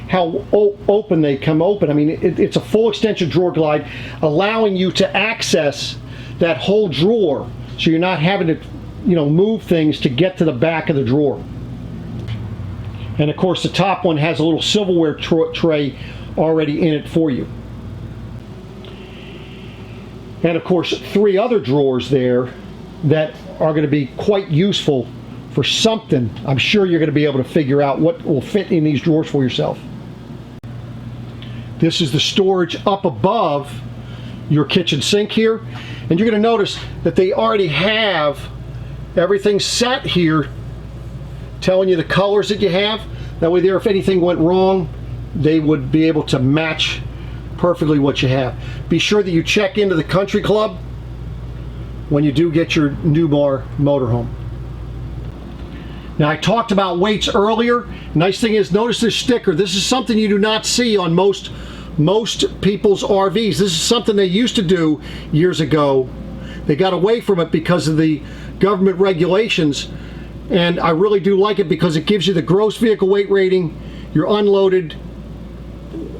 how open they come open. I mean, it's a full extension drawer glide, allowing you to access that whole drawer, so you're not having to move things to get to the back of the drawer. And of course the top one has a little silverware tray already in it for you. And of course three other drawers there that are going to be quite useful for something. I'm sure you're going to be able to figure out what will fit in these drawers for yourself. This is the storage up above your kitchen sink here, and you're going to notice that they already have everything set here, telling you the colors that you have. That way there, if anything went wrong, they would be able to match perfectly what you have. Be sure that you check into the country club when you do get your Newmar motorhome. Now, I talked about weights earlier. Nice thing is, notice this sticker. This is something you do not see on most people's RVs. This is something they used to do years ago. They got away from it because of the government regulations, and I really do like it because it gives you the gross vehicle weight rating, your unloaded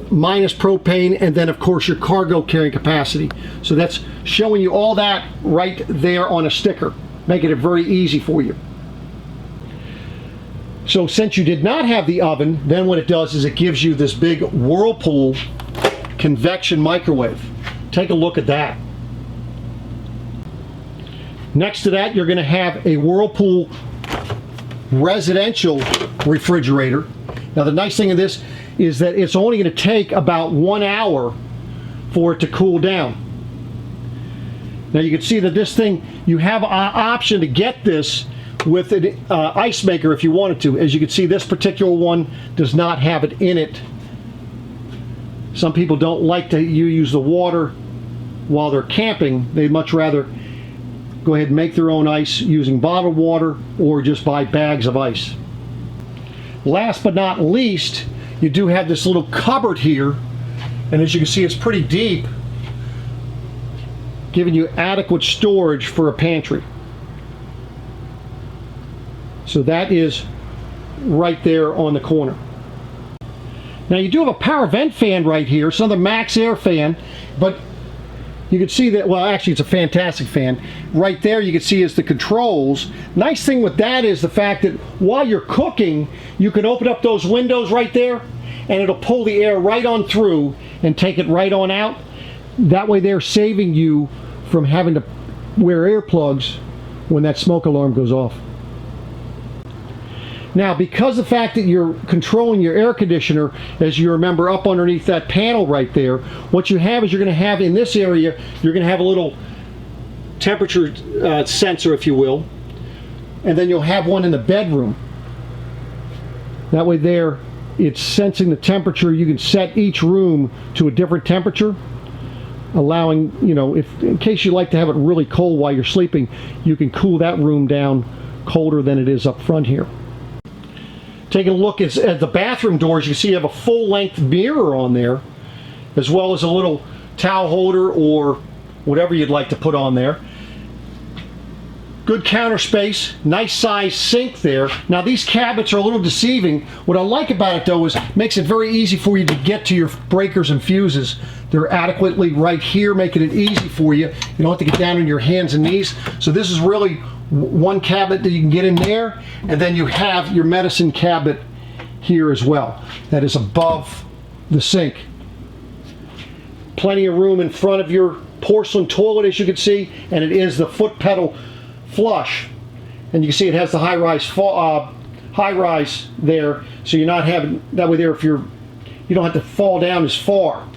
minus propane, and then of course your cargo carrying capacity. So that's showing you all that right there on a sticker, making it very easy for you. So since you did not have the oven, then what it does is it gives you this big Whirlpool convection microwave. Take a look at that. Next to that, you're going to have a Whirlpool residential refrigerator. Now the nice thing of this is that it's only going to take about 1 hour for it to cool down. Now you can see that this thing, you have an option to get this with an ice maker if you wanted to. As you can see, this particular one does not have it in it. Some people don't like to use the water while they're camping. They'd much rather go ahead and make their own ice using bottled water or just buy bags of ice. Last but not least, you do have this little cupboard here, and as you can see, it's pretty deep, giving you adequate storage for a pantry. So that is right there on the corner. Now you do have a power vent fan right here. It's another max air fan, but you can see that, well actually it's a fantastic fan. Right there you can see is the controls. Nice thing with that is the fact that while you're cooking, you can open up those windows right there and it'll pull the air right on through and take it right on out. That way they're saving you from having to wear earplugs when that smoke alarm goes off. Now, because of the fact that you're controlling your air conditioner, as you remember, up underneath that panel right there, what you have is you're going to have in this area, you're going to have a little temperature sensor, if you will, and then you'll have one in the bedroom. That way there, it's sensing the temperature. You can set each room to a different temperature, allowing, you know, if in case you like to have it really cold while you're sleeping, you can cool that room down colder than it is up front here. Taking a look at the bathroom doors, you can see you have a full-length mirror on there, as well as a little towel holder or whatever you'd like to put on there. Good counter space, nice size sink there. Now these cabinets are a little deceiving. What I like about it though is it makes it very easy for you to get to your breakers and fuses. They're adequately right here, making it easy for you. You don't have to get down on your hands and knees. So this is really one cabinet that you can get in there, and then you have your medicine cabinet here as well. That is above the sink. Plenty of room in front of your porcelain toilet, as you can see, and it is the foot pedal flush. And you can see it has the high rise there, so you're not having that way there. If you don't have to fall down as far.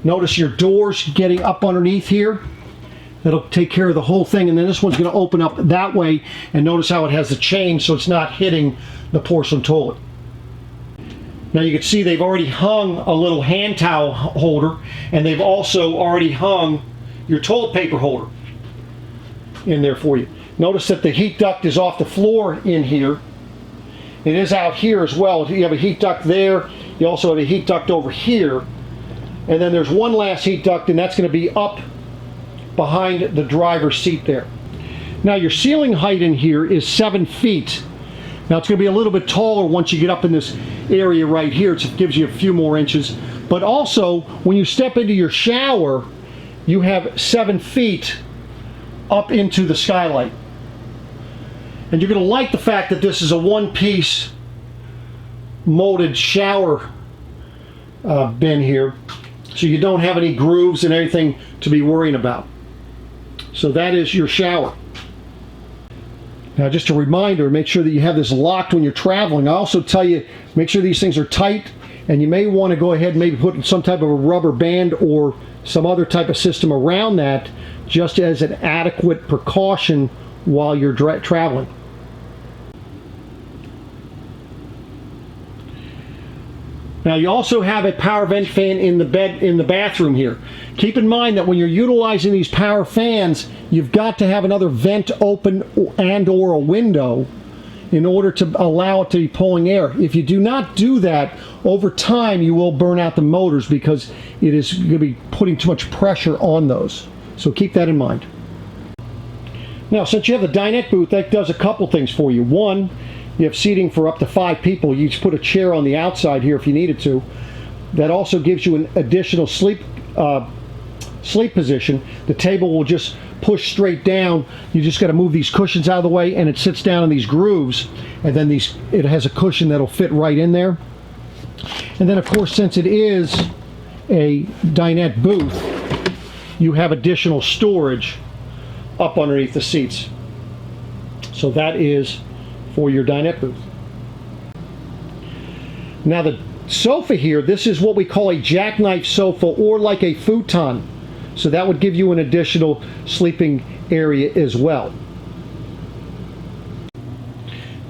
Notice your doors getting up underneath here. That'll take care of the whole thing, and then this one's going to open up that way, and notice how it has the chain so it's not hitting the porcelain toilet. Now you can see they've already hung a little hand towel holder, and they've also already hung your toilet paper holder in there for you. Notice that the heat duct is off the floor in here. It is out here as well. You have a heat duct there. You also have a heat duct over here, and then there's one last heat duct, and that's going to be up behind the driver's seat there. Now your ceiling height in here is 7 feet. Now it's going to be a little bit taller once you get up in this area right here. It gives you a few more inches. But also, when you step into your shower, you have 7 feet up into the skylight. And you're going to like the fact that this is a one-piece molded shower bin here. So you don't have any grooves and anything to be worrying about. So that is your shower. Now just a reminder, make sure that you have this locked when you're traveling. I also tell you, make sure these things are tight, and you may want to go ahead and maybe put some type of a rubber band or some other type of system around that, just as an adequate precaution while you're traveling. Now you also have a power vent fan in the bathroom here. Keep in mind that when you're utilizing these power fans, you've got to have another vent open and or a window in order to allow it to be pulling air. If you do not do that, over time you will burn out the motors because it is going to be putting too much pressure on those. So keep that in mind. Now, since you have the dinette booth, that does a couple things for you. One, you have seating for up to 5 people. You just put a chair on the outside here if you needed to. That also gives you an additional sleep position. The table will just push straight down. You just got to move these cushions out of the way, and it sits down in these grooves, and then it has a cushion that'll fit right in there. And then, of course, since it is a dinette booth, you have additional storage up underneath the seats. So that is for your dinette booth. Now the sofa here, this is what we call a jackknife sofa, or like a futon. So that would give you an additional sleeping area as well.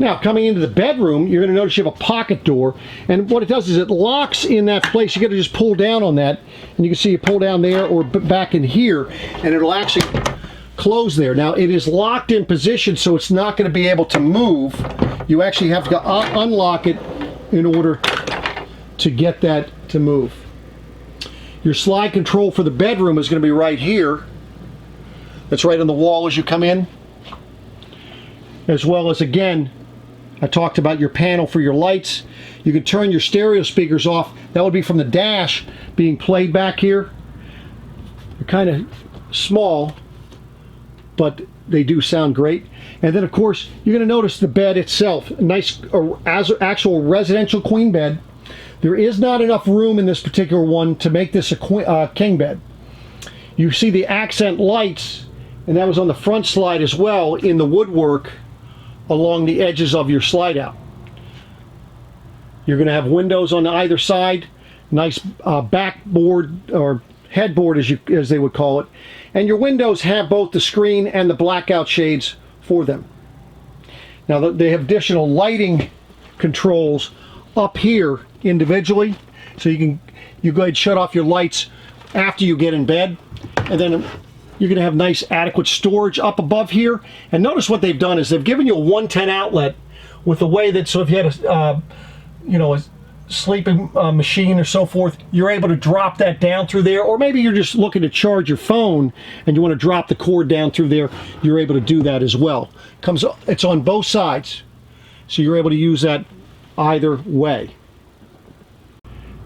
Now coming into the bedroom, you're going to notice you have a pocket door, and what it does is it locks in that place. You got to just pull down on that, and you can see you pull down there or back in here, and it'll actually close there. Now it is locked in position, so it's not going to be able to move. You actually have to unlock it in order to get that to move. Your slide control for the bedroom is going to be right here. That's right on the wall as you come in. As well as, again, I talked about your panel for your lights. You can turn your stereo speakers off. That would be from the dash being played back here. They're kind of small, but they do sound great. And then of course you're going to notice the bed itself, a nice actual residential queen bed. There is not enough room in this particular one to make this a king bed. You see the accent lights, and that was on the front slide as well, in the woodwork along the edges of your slide out. You're going to have windows on either side, nice backboard or headboard as they would call it, and your windows have both the screen and the blackout shades for them. Now they have additional lighting controls up here individually, so you go ahead and shut off your lights after you get in bed, and then you're going to have nice adequate storage up above here. And notice what they've done is they've given you a 110 outlet with the way that, so if you had a a sleeping machine or so forth, you're able to drop that down through there, or maybe you're just looking to charge your phone and you want to drop the cord down through there, you're able to do that as well. It's on both sides, so you're able to use that either way.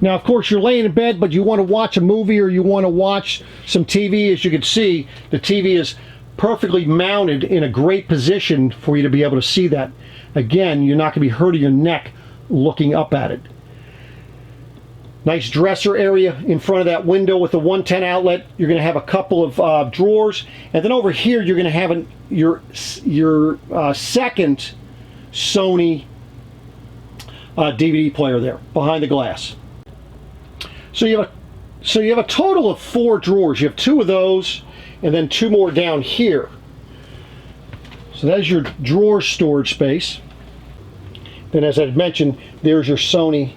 Now of course you're laying in bed, but you want to watch a movie or you want to watch some TV. As you can see, the TV is perfectly mounted in a great position for you to be able to see that. Again, you're not going to be hurting your neck looking up at it. Nice dresser area in front of that window with the 110 outlet. You're going to have a couple of drawers, and then over here you're going to have your second Sony DVD player there behind the glass. So you have a total of 4 drawers. You have 2 of those, and then 2 more down here. So that is your drawer storage space. Then, as I mentioned, there's your Sony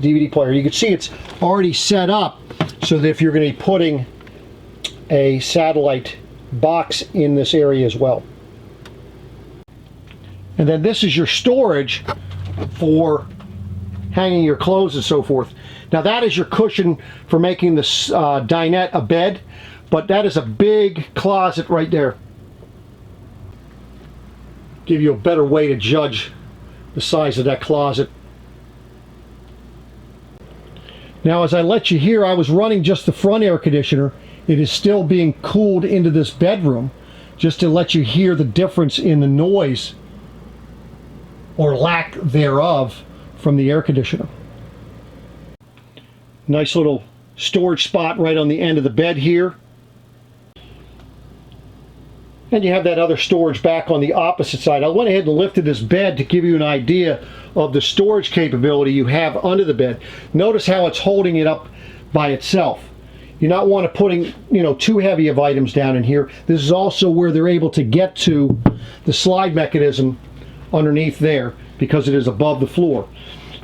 DVD player. You can see it's already set up so that if you're going to be putting a satellite box in this area as well. And then this is your storage for hanging your clothes and so forth. Now that is your cushion for making this dinette a bed, but that is a big closet right there. Give you a better way to judge the size of that closet. Now as I let you hear, I was running just the front air conditioner. It is still being cooled into this bedroom, just to let you hear the difference in the noise or lack thereof from the air conditioner. Nice little storage spot right on the end of the bed here. And you have that other storage back on the opposite side. I went ahead and lifted this bed to give you an idea of the storage capability you have under the bed. Notice how it's holding it up by itself. You not want to putting, too heavy of items down in here. This is also where they're able to get to the slide mechanism underneath there because it is above the floor.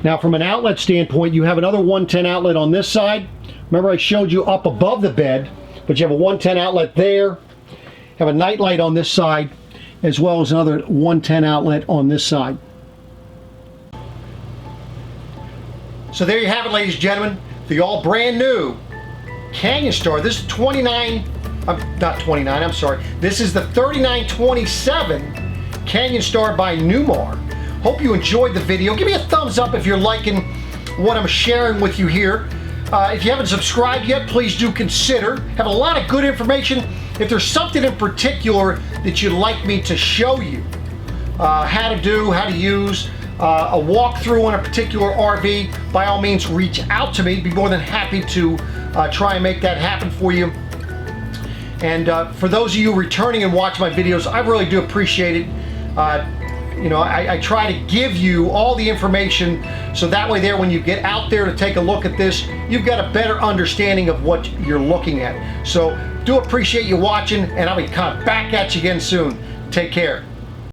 Now from an outlet standpoint, you have another 110 outlet on this side. Remember I showed you up above the bed, but you have a 110 outlet there. Have a nightlight on this side, as well as another 110 outlet on this side. So there you have it, ladies and gentlemen, the all brand new Canyon Star. This is This is the 3927 Canyon Star by Newmar. Hope you enjoyed the video. Give me a thumbs up if you're liking what I'm sharing with you here. If you haven't subscribed yet, please do consider. Have a lot of good information. If there's something in particular that you'd like me to show you, how to do, how to use, a walkthrough on a particular RV, by all means reach out to me. Be more than happy to try and make that happen for you. And for those of you returning and watch my videos, I really do appreciate it. You know, I try to give you all the information so that way there when you get out there to take a look at this, you've got a better understanding of what you're looking at. So do appreciate you watching, and I'll be back at you again soon. Take care.